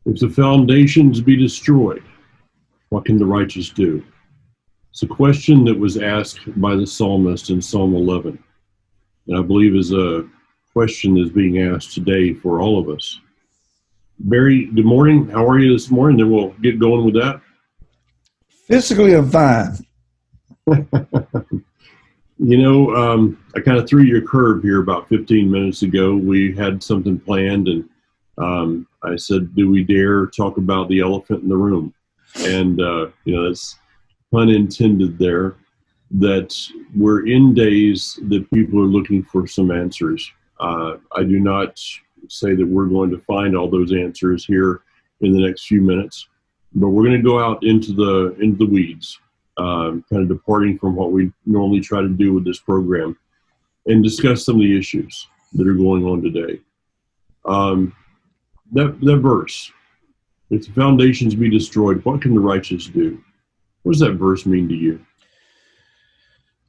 If the foundations be destroyed, what can the righteous do? It's a question that was asked by the psalmist in Psalm 11, and I believe is a question that's being asked today for all of us. Barry, good morning. How are you this morning? Then we'll get going with that. Physically, I'm fine. I kind of threw you a curve here about 15 minutes ago. We had something planned, and I said, do we dare talk about the elephant in the room? And, that's pun intended there, that we're in days that people are looking for some answers. I do not say that we're going to find all those answers here in the next few minutes, but we're going to go out into the weeds, kind of departing from what we normally try to do with this program, and discuss some of the issues that are going on today. That verse, if the foundations be destroyed, what can the righteous do? What does that verse mean to you?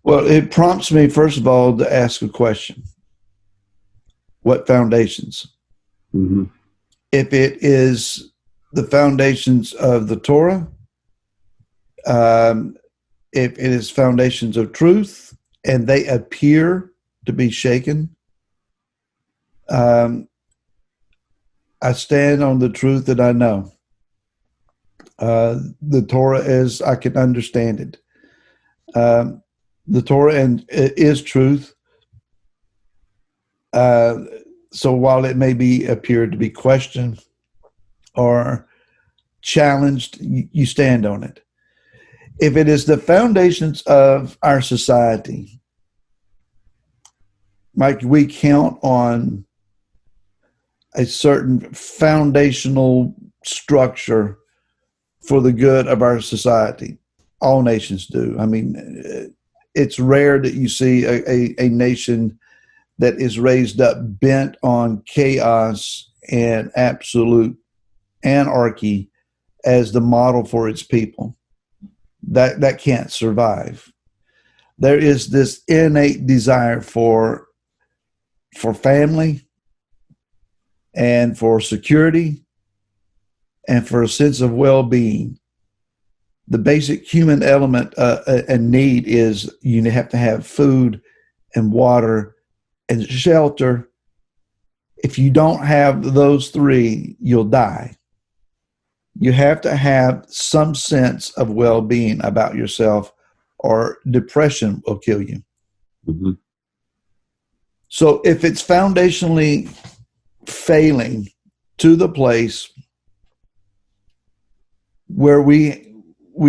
Well, it prompts me, first of all, to ask a question. What foundations? Mm-hmm. If it is the foundations of the Torah, if it is foundations of truth, and they appear to be shaken, I stand on the truth that I know. The Torah is, I can understand it. The Torah is truth. So while it may appear to be questioned or challenged, you stand on it. If it is the foundations of our society, Mike, we count on a certain foundational structure for the good of our society. All nations do. I mean, it's rare that you see a nation that is raised up bent on chaos and absolute anarchy as the model for its people. That can't survive. There is this innate desire for family and for security and for a sense of well-being. The basic human element and need is you have to have food and water and shelter. If you don't have those three, you'll die. You have to have some sense of well-being about yourself, or depression will kill you. Mm-hmm. So if it's foundationally failing to the place where we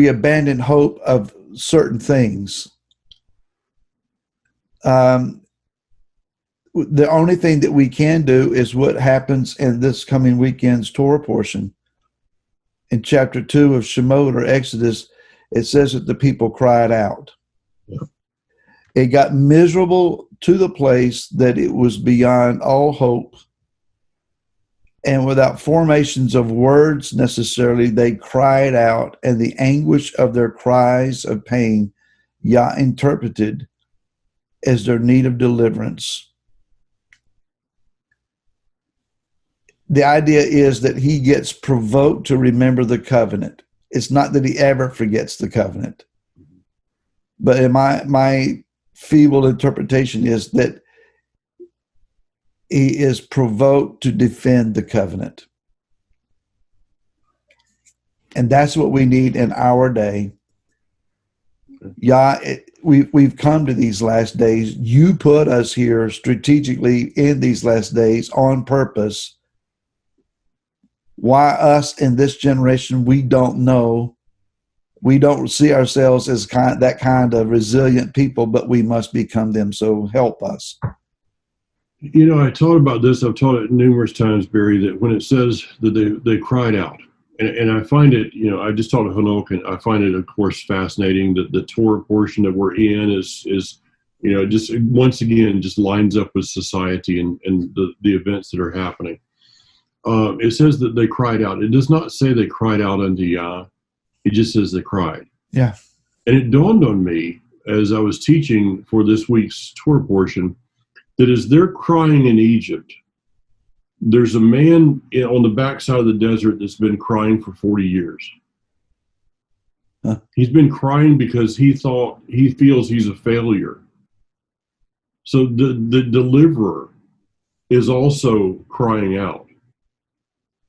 abandon hope of certain things, the only thing that we can do is what happens in this coming weekend's Torah portion. In chapter 2 of Shemot or Exodus, it says that the people cried out. Yeah. It got miserable to the place that it was beyond all hope. And without formations of words necessarily, they cried out, and the anguish of their cries of pain, Yah interpreted as their need of deliverance. The idea is that he gets provoked to remember the covenant. It's not that he ever forgets the covenant. But in my feeble interpretation is that he is provoked to defend the covenant. And that's what we need in our day. We've come to these last days. You put us here strategically in these last days on purpose. Why us in this generation, we don't know. We don't see ourselves as that kind of resilient people, but we must become them. So help us. I taught about this. I've taught it numerous times, Barry, that when it says that they cried out, and I find it, I just taught at Hanok, and I find it, of course, fascinating that the Torah portion that we're in is just once again, just lines up with society and the events that are happening. It says that they cried out. It does not say they cried out unto Yah. It just says they cried. Yeah. And it dawned on me as I was teaching for this week's Torah portion that as they're crying in Egypt, There's a man on the backside of the desert that's been crying for 40 years. Huh. He's been crying because he feels he's a failure. So the deliverer is also crying out.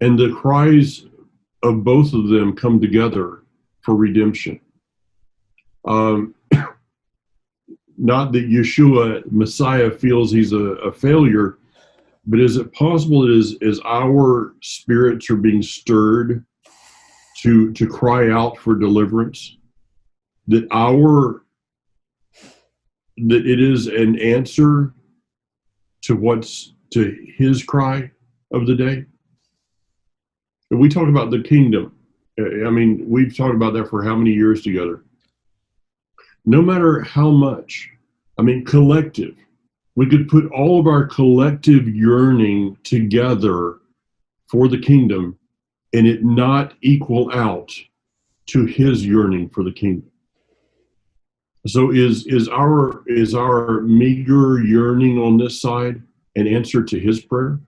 And the cries of both of them come together for redemption. Not that Yeshua, Messiah, feels he's a failure, but is it possible as our spirits are being stirred to cry out for deliverance, that it is an answer to his cry of the day? And we talk about the kingdom. I mean, we've talked about that for how many years together? No matter how much, I mean, collective, we could put all of our collective yearning together for the kingdom and it not equal out to his yearning for the kingdom. So is our meager yearning on this side an answer to his prayer?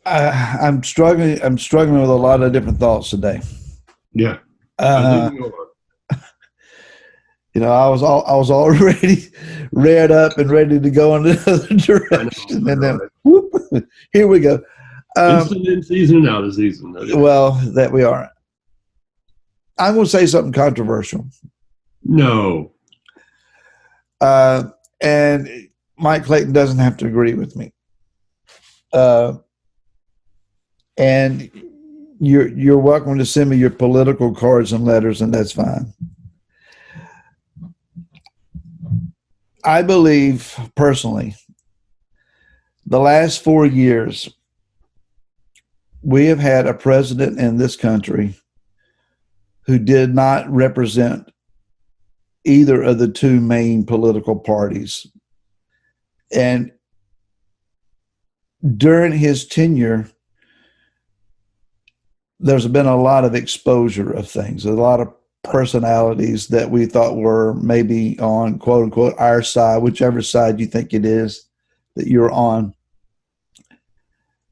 I'm struggling. I'm struggling with a lot of different thoughts today. Yeah, Uh, I think we are. You know, I was already read up and ready to go in another direction, and then whoop, here we go. Instant in season, out of season. Well, that we are. I'm going to say something controversial. No. And Mike Clayton doesn't have to agree with me. And you're welcome to send me your political cards and letters, and that's fine. I believe personally, the last 4 years, we have had a president in this country who did not represent either of the two main political parties. And during his tenure, there's been a lot of exposure of things, a lot of personalities that we thought were maybe on quote unquote our side, whichever side you think it is that you're on,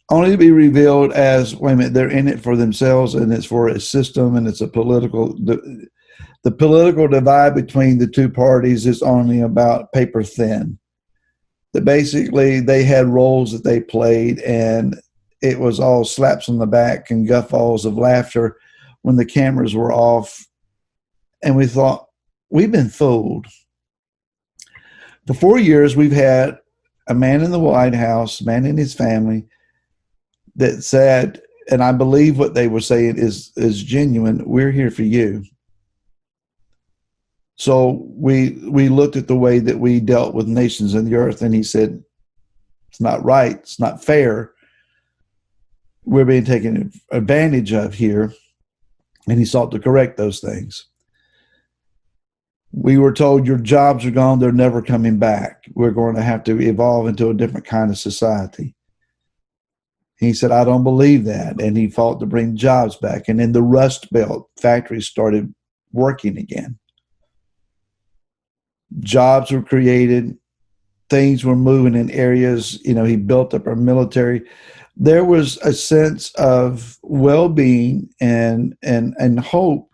only to be revealed as, wait a minute, they're in it for themselves and it's for a system and it's a political, the political divide between the two parties is only about paper thin. That basically they had roles that they played and it was all slaps on the back and guffaws of laughter when the cameras were off. And we thought, we've been fooled. For 4 years, we've had a man in the White House, a man in his family, that said, and I believe what they were saying is genuine, we're here for you. So we looked at the way that we dealt with nations in the earth, and he said, it's not right, it's not fair. We're being taken advantage of here. And he sought to correct those things. We were told your jobs are gone, they're never coming back. We're going to have to evolve into a different kind of society. He said, I don't believe that. And he fought to bring jobs back. And in the Rust Belt, factories started working again. Jobs were created. Things were moving in areas. You know, he built up our military. There was a sense of well-being and hope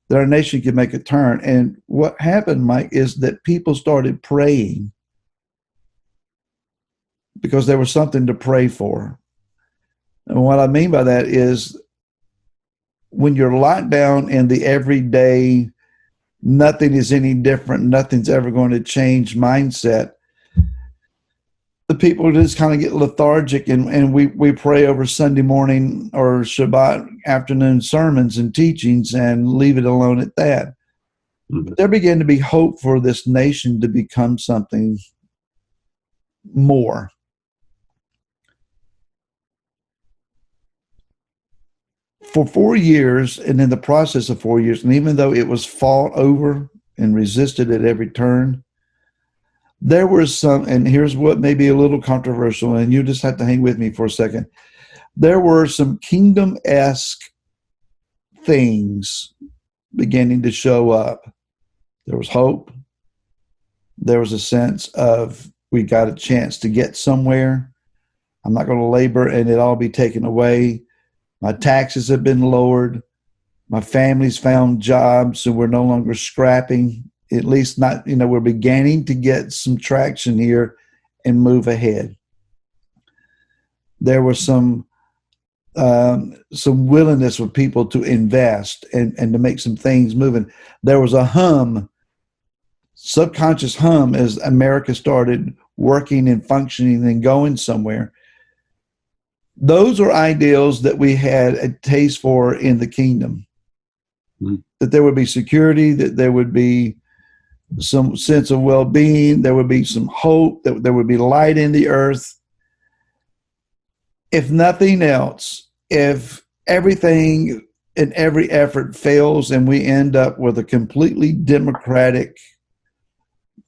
that our nation could make a turn. And what happened, Mike, is that people started praying because there was something to pray for. And what I mean by that is when you're locked down in the everyday, nothing is any different, nothing's ever going to change mindset, the people just kind of get lethargic, and we pray over Sunday morning or Shabbat afternoon sermons and teachings and leave it alone at that. But there began to be hope for this nation to become something more. For 4 years, and in the process of 4 years, and even though it was fought over and resisted at every turn, there were some, and here's what may be a little controversial, and you just have to hang with me for a second. There were some kingdom-esque things beginning to show up There was hope. There was a sense of we got a chance to get somewhere. I'm not going to labor and it all be taken away. My taxes have been lowered. My family's found jobs, so we're no longer scrapping. At least not, we're beginning to get some traction here and move ahead. There was some willingness for people to invest and to make some things moving. There was a subconscious hum as America started working and functioning and going somewhere. Those are ideals that we had a taste for in the kingdom. Mm-hmm. That there would be security, that there would be some sense of well-being, there would be some hope, that there would be light in the earth. If nothing else, if everything and every effort fails and we end up with a completely democratic,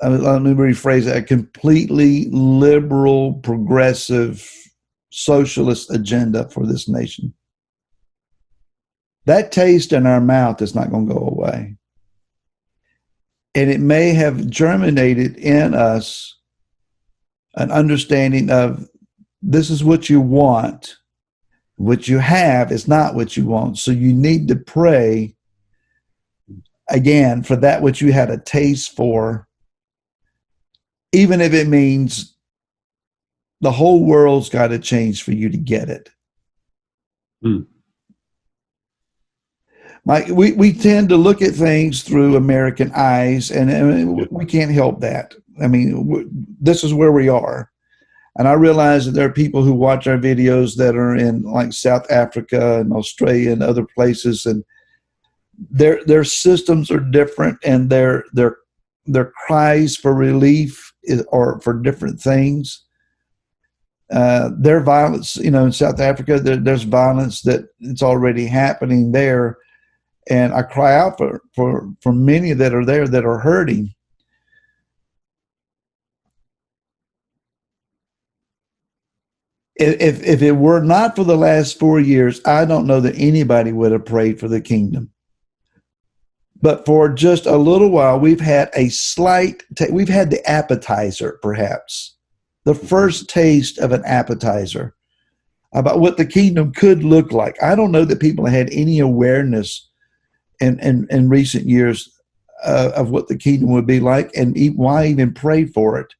let me rephrase that, a completely liberal, progressive, socialist agenda for this nation, that taste in our mouth is not going to go away. And it may have germinated in us an understanding of this is what you want. What you have is not what you want. So you need to pray again for that which you had a taste for, even if it means the whole world's got to change for you to get it. Mm. Mike, we tend to look at things through American eyes, and we can't help that. I mean, this is where we are. And I realize that there are people who watch our videos that are in like South Africa and Australia and other places, and their systems are different, and their cries for relief are for different things. Their violence, in South Africa, there's violence that it's already happening there. And I cry out for many that are there that are hurting. If it were not for the last 4 years, I don't know that anybody would have prayed for the kingdom. But for just a little while, we've had we've had the appetizer, perhaps, the first taste of an appetizer about what the kingdom could look like. I don't know that people had any awareness in recent years of what the kingdom would be like, and why even pray for it.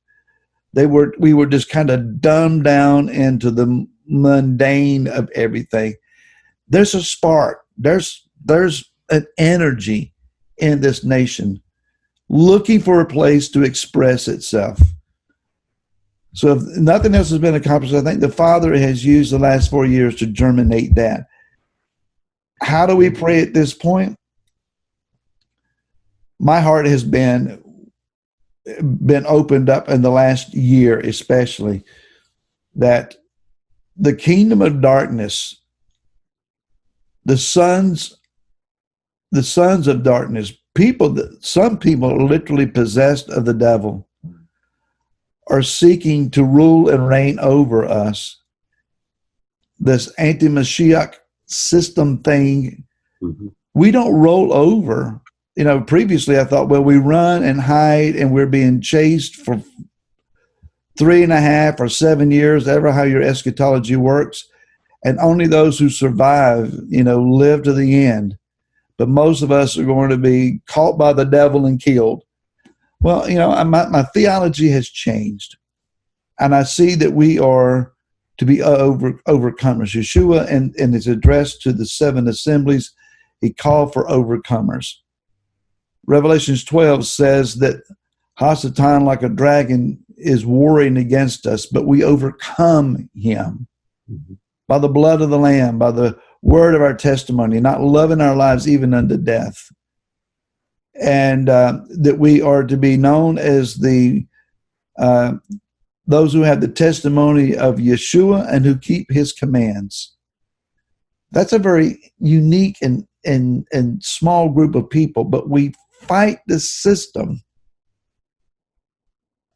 We were just kind of dumbed down into the mundane of everything. There's a spark. There's an energy in this nation looking for a place to express itself. So if nothing else has been accomplished, I think the Father has used the last 4 years to germinate that. How do we pray at this point? My heart has been opened up in the last year, especially, that the kingdom of darkness, the sons of darkness, some people are literally possessed of the devil, are seeking to rule and reign over us. This anti-Mashiach system thing, mm-hmm. We don't roll over. Previously I thought, well, we run and hide and we're being chased for 3.5 or 7 years, ever how your eschatology works. And only those who survive, live to the end. But most of us are going to be caught by the devil and killed. Well, my theology has changed. And I see that we are to be overcomers. Yeshua, in his address to the 7 assemblies, he called for overcomers. Revelations 12 says that Hasatan, like a dragon, is warring against us, but we overcome him mm-hmm. by the blood of the Lamb, by the word of our testimony, not loving our lives even unto death. And that we are to be known as those who have the testimony of Yeshua and who keep his commands. That's a very unique and small group of people, but we fight the system.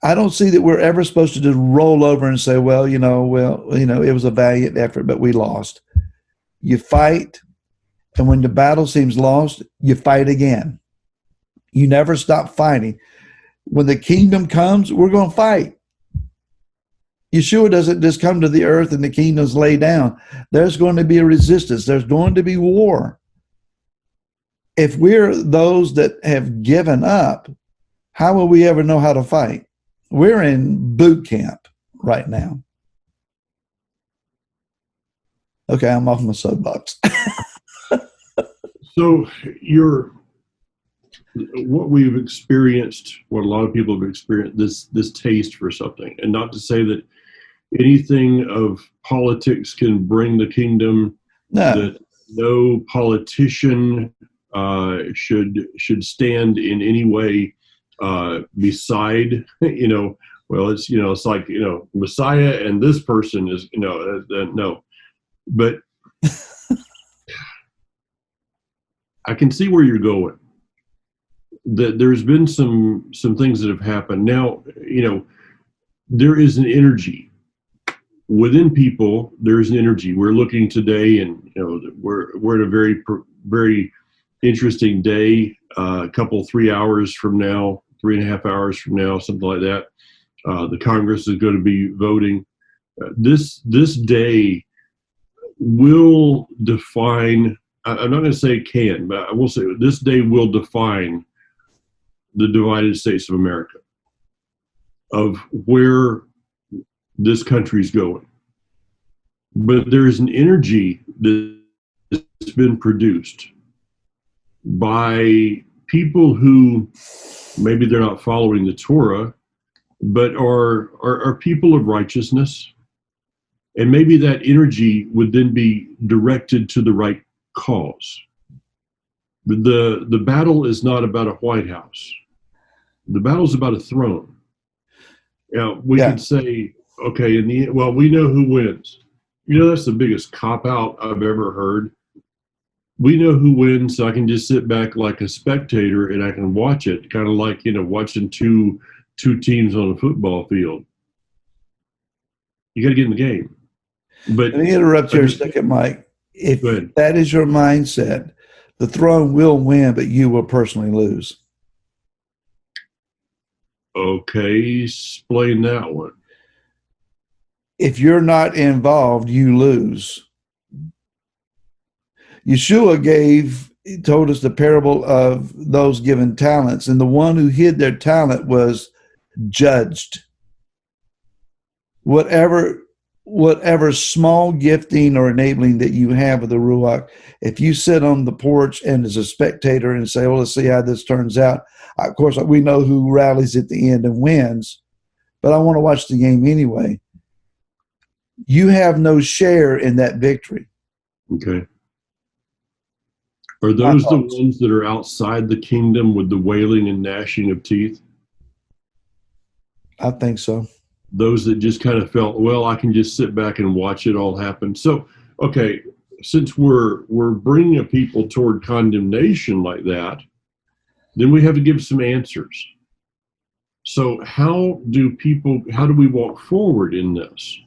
I don't see that we're ever supposed to just roll over and say, well, it was a valiant effort, but we lost. You fight, and when the battle seems lost, you fight again. You never stop fighting. When the kingdom comes, we're going to fight. Yeshua doesn't just come to the earth and the kingdoms lay down. There's going to be a resistance. There's going to be war. If we're those that have given up, how will we ever know how to fight? We're in boot camp right now. Okay, I'm off my soapbox. So what we've experienced, what a lot of people have experienced, this taste for something, and not to say that anything of politics can bring the kingdom, No. that no politician should stand in any way beside, well, it's like, Messiah and this person is, no. But I can see where you're going. That there's been some things that have happened. Now, there is an energy within people. There's an energy. We're looking today, and we're at a very, very interesting day. A couple, 3 hours from now, 3.5 hours from now, something like that. The Congress is going to be voting. This day will define. I'm not going to say can, but I will say this day will define the divided states of America, of where this country's going. But there's an energy that's been produced by people who maybe they're not following the Torah, but are people of righteousness. And maybe that energy would then be directed to the right cause. The battle is not about a White House. The battle's about a throne. Now, we could say, okay, we know who wins. That's the biggest cop-out I've ever heard. We know who wins, so I can just sit back like a spectator and I can watch it, kind of like, watching two teams on a football field. You got to get in the game. But let me interrupt you a second, Mike. If that is your mindset, the throne will win, but you will personally lose. Okay, explain that one. If you're not involved, you lose. Yeshua told us the parable of those given talents, and the one who hid their talent was judged. Whatever small gifting or enabling that you have with the Ruach, if you sit on the porch and as a spectator and say, well, let's see how this turns out. Of course, we know who rallies at the end and wins, but I want to watch the game anyway. You have no share in that victory. Okay. Are those the ones that are outside the kingdom with the wailing and gnashing of teeth? I think so. Those that just kind of felt, well, I can just sit back and watch it all happen. So, okay, since we're bringing a people toward condemnation like that, then we have to give some answers. So how do we walk forward in this?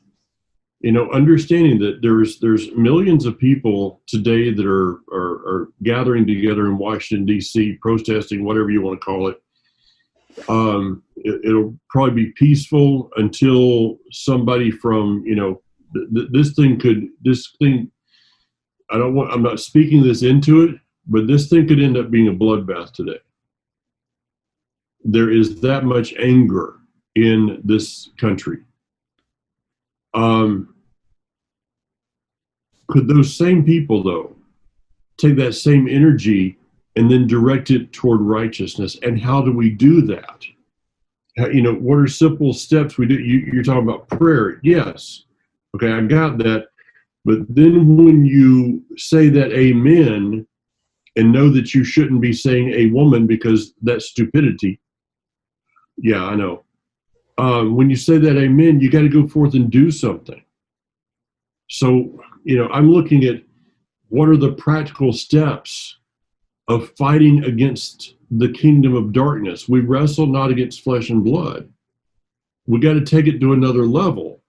Understanding that there's millions of people today that are gathering together in Washington, D.C., protesting, whatever you want to call it. It'll probably be peaceful until somebody from, I'm not speaking this into it, but this thing could end up being a bloodbath today. There is that much anger in this country. Could those same people, though, take that same energy and then direct it toward righteousness? And how do we do that? What are simple steps we do? You're talking about prayer. Yes. Okay, I got that. But then when you say that amen and know that you shouldn't be saying a woman because that's stupidity. Yeah, I know. When you say that amen, you got to go forth and do something. So, I'm looking at what are the practical steps of fighting against the kingdom of darkness. We wrestle not against flesh and blood. We got to take it to another level.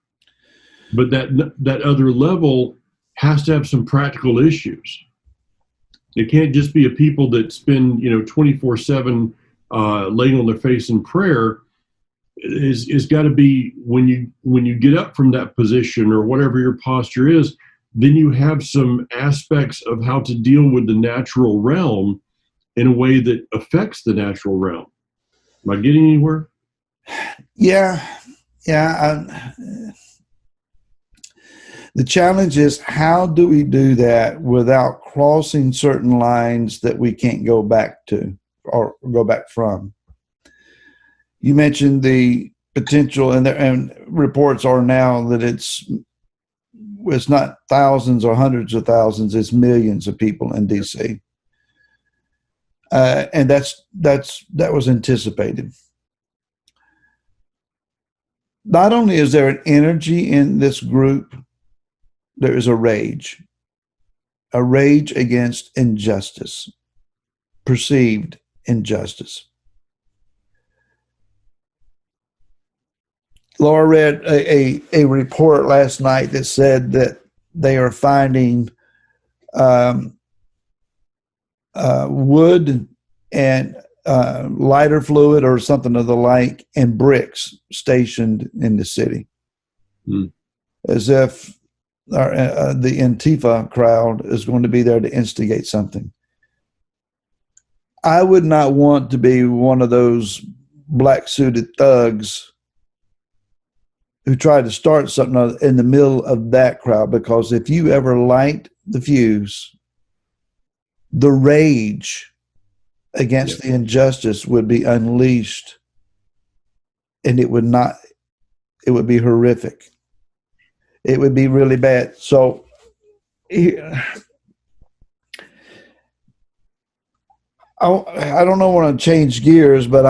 But that other level has to have some practical issues. It can't just be a people that spend 24/7 laying on their face in prayer is got to be when you get up from that position or whatever your posture is, then you have some aspects of how to deal with the natural realm in a way that affects the natural realm. Am I getting anywhere? Yeah. The challenge is, how do we do that without crossing certain lines that we can't go back to or go back from? You mentioned the potential, and reports are now that it's not thousands or hundreds of thousands, it's millions of people in DC. And that was anticipated. Not only is there an energy in this group, there is a rage against injustice, perceived injustice. Laura read a report last night that said that they are finding wood and lighter fluid or something of the like and bricks stationed in the city, as if the Antifa crowd is going to be there to instigate something. I would not want to be one of those black suited thugs who tried to start something in the middle of that crowd, because if you ever light the fuse, the rage against the injustice would be unleashed, and it would be horrific. It would be really bad. So I don't know, want to change gears, but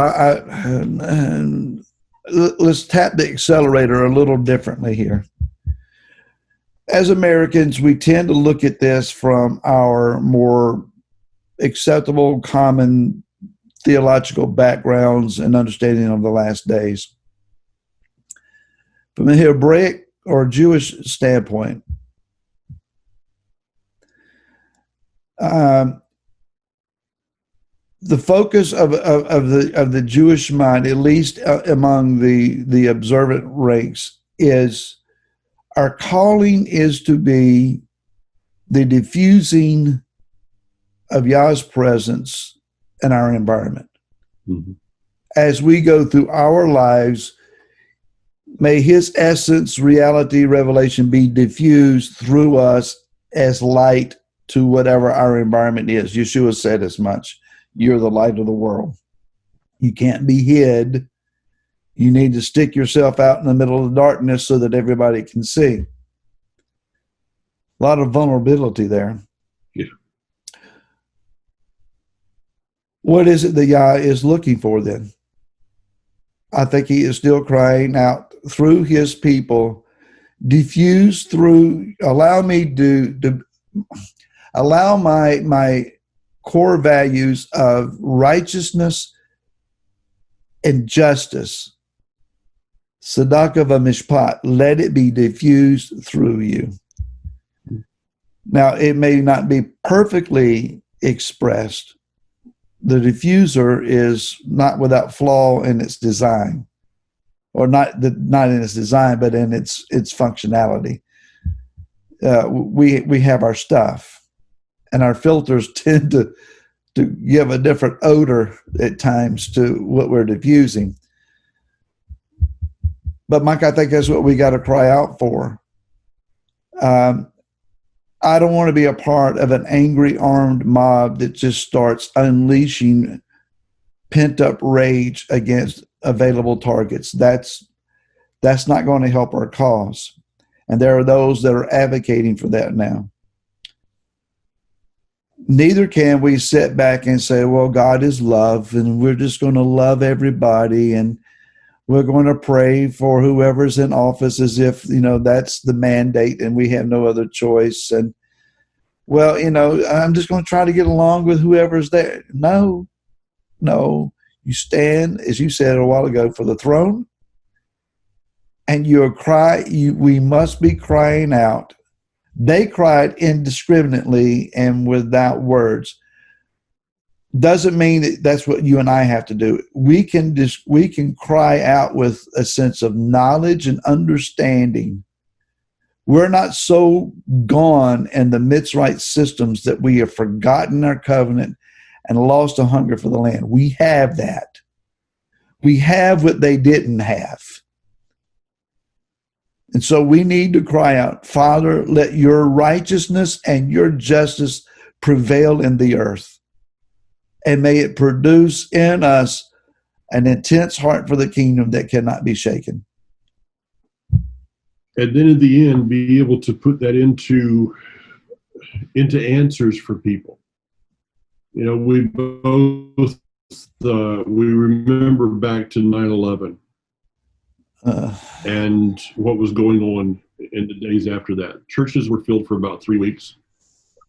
let's tap the accelerator a little differently here. As Americans, we tend to look at this from our more acceptable, common theological backgrounds and understanding of the last days. From a Hebraic or Jewish standpoint, the focus of the Jewish mind, at least among the observant ranks, is our calling is to be the diffusing of Yah's presence in our environment. Mm-hmm. As we go through our lives, may His essence, reality, revelation be diffused through us as light to whatever our environment is. Yeshua said as much. You're the light of the world. You can't be hid. You need to stick yourself out in the middle of the darkness so that everybody can see. A lot of vulnerability there. Yeah. What is it that Yah is looking for then? I think He is still crying out through His people, diffuse through, allow me to allow my core values of righteousness and justice, tzedakah v'mishpat, let it be diffused through you. Now, it may not be perfectly expressed. The diffuser is not without flaw in its design, or not in its design, but in its functionality. We have our stuff, and our filters tend to give a different odor at times to what we're diffusing. But Mike, I think that's what we got to cry out for. I don't want to be a part of an angry armed mob that just starts unleashing pent-up rage against available targets. That's not going to help our cause. And there are those that are advocating for that now. Neither can we sit back and say, well, God is love, and we're just going to love everybody, and we're going to pray for whoever's in office as if, that's the mandate and we have no other choice. And, well, I'm just going to try to get along with whoever's there. No. You stand, as you said a while ago, for the throne, and we must be crying out. They cried indiscriminately and without words. doesn't mean that that's what you and I have to do. We can cry out with a sense of knowledge and understanding. We're not so gone in the Mitzrite systems that we have forgotten our covenant and lost a hunger for the land. We have that. We have what they didn't have. And so we need to cry out, Father, let your righteousness and your justice prevail in the earth. And may it produce in us an intense heart for the kingdom that cannot be shaken. And then in the end, be able to put that into answers for people. You know, we both, we remember back to 9/11 and what was going on in the days after that. Churches were filled for about 3 weeks.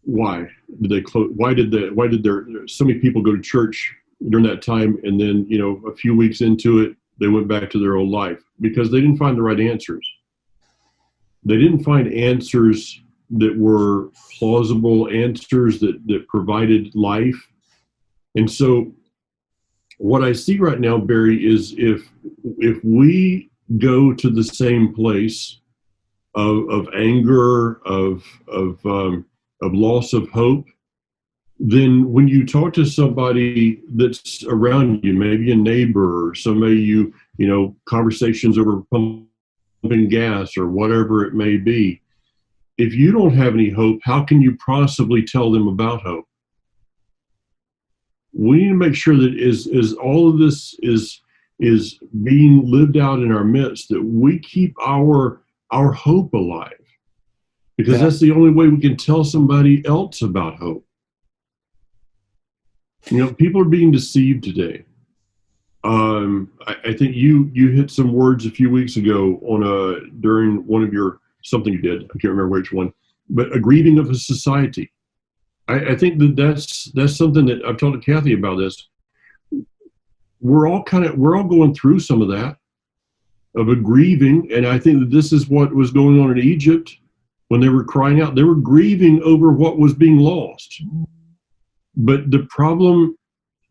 Why did they close? Why did there so many people go to church during that time? And then, you know, a few weeks into it, they went back to their old life because they didn't find the right answers. They didn't find answers that were plausible, answers that provided life. And so what I see right now, Barry, is if we go to the same place of anger, of loss of hope, then when you talk to somebody that's around you, maybe a neighbor or somebody you know, conversations over pumping gas or whatever it may be, if you don't have any hope, how can you possibly tell them about hope? We need to make sure that as all of this is being lived out in our midst, that we keep our hope alive, because that's the only way we can tell somebody else about hope. You know, people are being deceived today. I think you hit some words a few weeks ago on during one of your something you did. I can't remember which one, but a grieving of a society. I think that's something that I've talked to Kathy about this. We're all going through some of that, of a grieving, and I think that this is what was going on in Egypt when they were crying out. They were grieving over what was being lost. But the problem,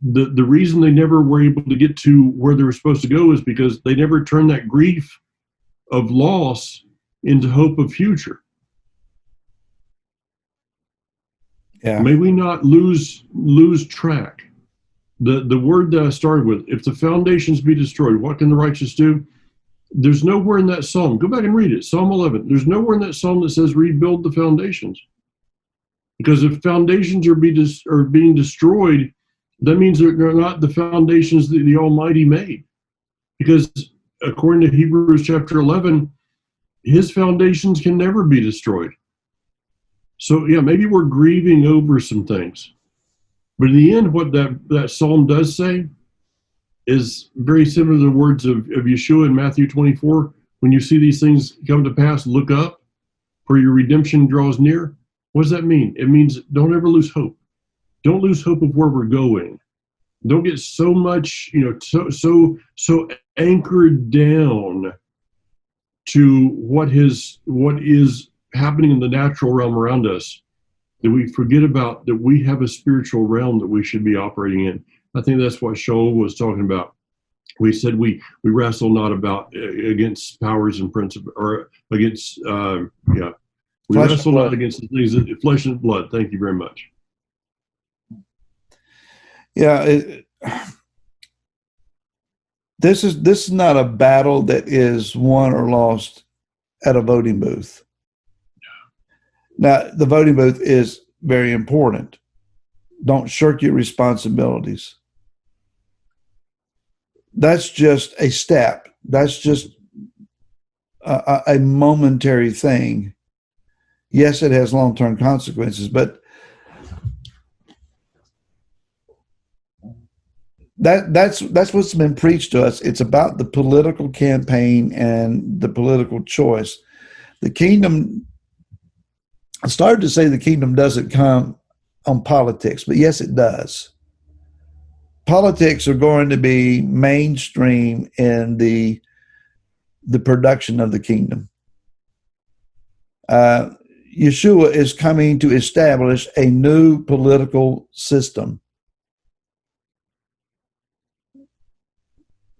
the reason they never were able to get to where they were supposed to go is because they never turned that grief of loss into hope of future. Yeah. May we not lose track. The word that I started with, if the foundations be destroyed, what can the righteous do? There's nowhere in that psalm. Go back and read it. Psalm 11. There's nowhere in that psalm that says rebuild the foundations. Because if foundations are being destroyed, that means they're not the foundations that the Almighty made. Because according to Hebrews chapter 11, his foundations can never be destroyed. So yeah, maybe we're grieving over some things. But in the end, what that psalm does say is very similar to the words of Yeshua in Matthew 24. When you see these things come to pass, look up, for your redemption draws near. What does that mean? It means don't ever lose hope. Don't lose hope of where we're going. Don't get so much, so anchored down to what is happening in the natural realm around us, that we forget about that we have a spiritual realm that we should be operating in. I think that's what Shoal was talking about. We said we wrestle not about against powers and principles, or against we wrestle not against the things of flesh and blood. Thank you very much. Yeah, this is not a battle that is won or lost at a voting booth. Now, the voting booth is very important. Don't shirk your responsibilities. That's just a step. That's just a momentary thing. Yes, it has long-term consequences, but that's what's been preached to us. It's about the political campaign and the political choice. The kingdom, I started to say the kingdom doesn't come on politics, but yes, it does. Politics are going to be mainstream in the production of the kingdom. Yeshua is coming to establish a new political system.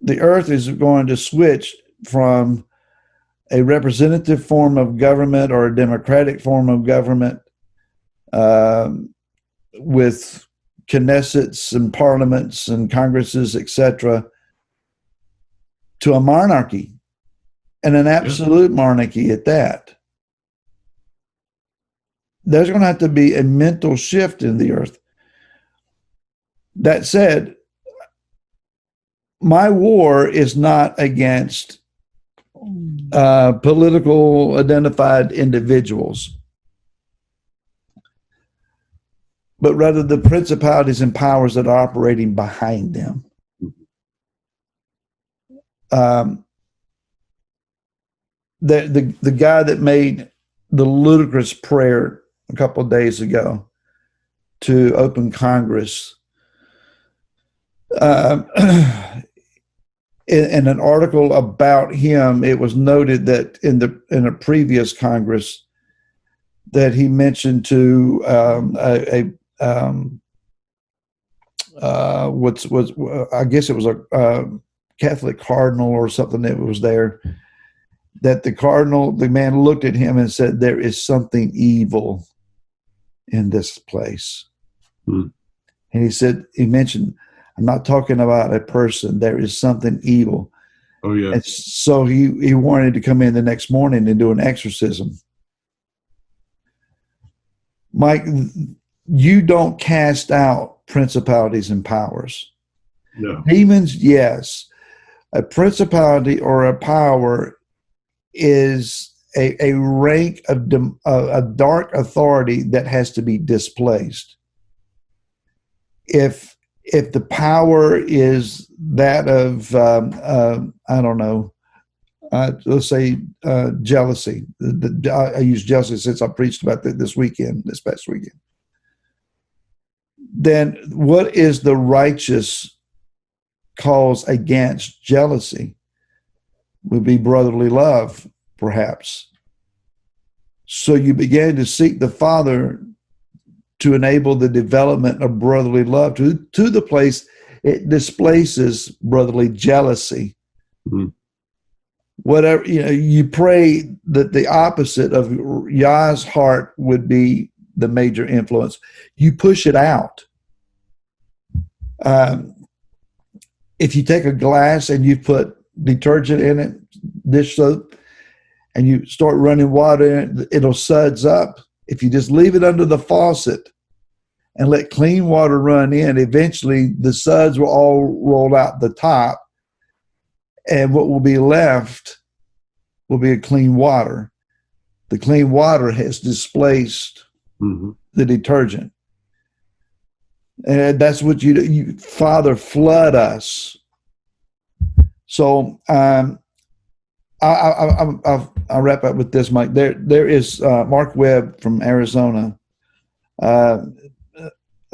the earth is going to switch from a representative form of government or a democratic form of government with Knessets and parliaments and congresses, etc., to a monarchy, and an absolute monarchy at that. There's going to have to be a mental shift in the earth. That said, my war is not against political identified individuals, but rather the principalities and powers that are operating behind them. The guy that made the ludicrous prayer a couple of days ago to open Congress, in an article about him, it was noted that in a previous Congress that he mentioned to I guess it was a Catholic cardinal or something that was there, that the man looked at him and said, "There is something evil in this place." And he mentioned, "I'm not talking about a person. There is something evil." Oh, yeah. And so he wanted to come in the next morning and do an exorcism. Mike, you don't cast out principalities and powers. No. Demons, yes. A principality or a power is a rank of a dark authority that has to be displaced. If the power is that of I don't know, let's say jealousy. I use jealousy since I preached about this past weekend. Then what is the righteous cause against jealousy? Would be brotherly love, perhaps. So you began to seek the Father to enable the development of brotherly love to the place it displaces brotherly jealousy. Mm-hmm. Whatever, you pray that the opposite of Yah's heart would be the major influence. You push it out. If you take a glass and you put detergent in it, dish soap, and you start running water in it, it'll suds up. If you just leave it under the faucet and let clean water run in, eventually the suds will all roll out the top, and what will be left will be a clean water. The clean water has displaced the detergent. And that's what you Father, flood us. So I'll wrap up with this, Mike. There is Mark Webb from Arizona, a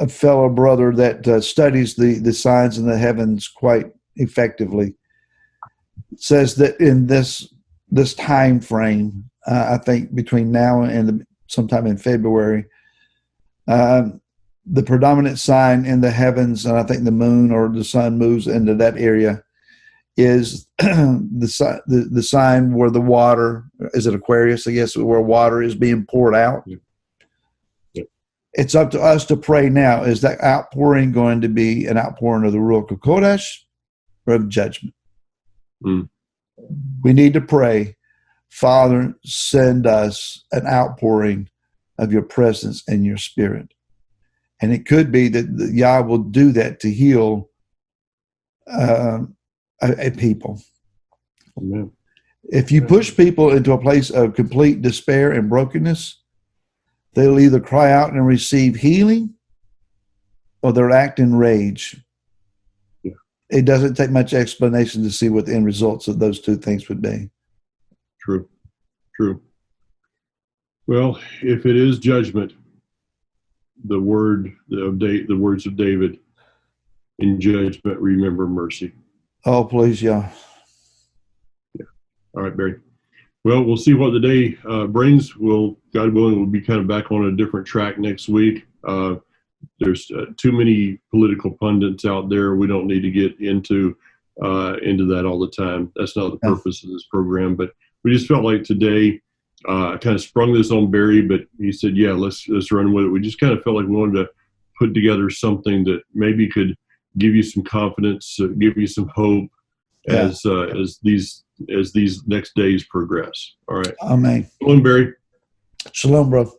fellow brother that studies the signs in the heavens quite effectively. Says that in this time frame, I think between now and sometime in February, the predominant sign in the heavens, and I think the moon or the sun moves into that area, is the sign where the water, is it Aquarius, I guess, where water is being poured out. Yeah. Yeah. It's up to us to pray now. Is that outpouring going to be an outpouring of the Ruach HaKodesh or of judgment? We need to pray, Father, send us an outpouring of your presence and your spirit. And it could be that Yah will do that to heal a people. Amen. If you push people into a place of complete despair and brokenness, they'll either cry out and receive healing, or they'll act in rage. Yeah. It doesn't take much explanation to see what the end results of those two things would be. True. Well, if it is judgment, the words of David, in judgment, remember mercy. Oh, please, yeah. Yeah. All right, Barry. Well, we'll see what the day brings. God willing, we'll be kind of back on a different track next week. There's too many political pundits out there. We don't need to get into into that all the time. That's not the purpose of this program, but we just felt like today, kind of sprung this on Barry, but he said, yeah, let's run with it. We just kind of felt like we wanted to put together something that maybe could give you some confidence, give you some hope as these next days progress. All right. Amen. Shalom, Barry. Shalom, bro.